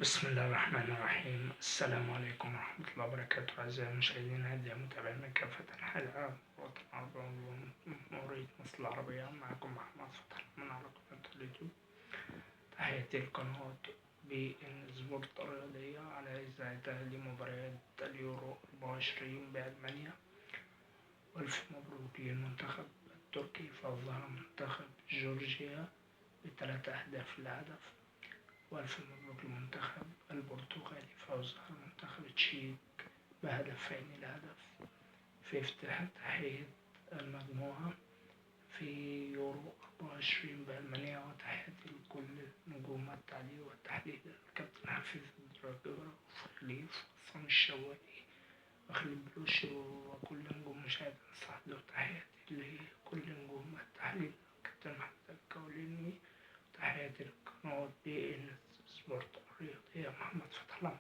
بسم الله الرحمن الرحيم. السلام عليكم ورحمة الله وبركاته. أعزائي المشاهدين، هذه متابعين من كافة أنحاء العالم، الوطن العربي وجمهورية مصر العربية. معكم محمد فتح من على قناة اليوتيوب. تحياتي القناة بإن سبورت الرياضية على إذاعتها لمباريات اليورو 24 بألمانيا. والف مبروك للمنتخب التركي، فاز على منتخب جورجيا ب3 أهداف لهدف. والف مبروك للمنتخب البرتغالي، فوز على منتخب تشيك بهدفين لهدف في افتتاحية المجموعة في يورو 24 بألمانيا. وتحياتي لكل نجوم التعليق والتحليل: الكابتن حفيظ الدراجرة وخليف وعصام الشوالي وخليل بلوشي وكل نجوم مشاهدة الصحة. وتحياتي لكل نجوم التحليل: الكابتن محمد الكوليني. تحياتي لقناة بي إن سبورت الرياضية. محمد فتح الله.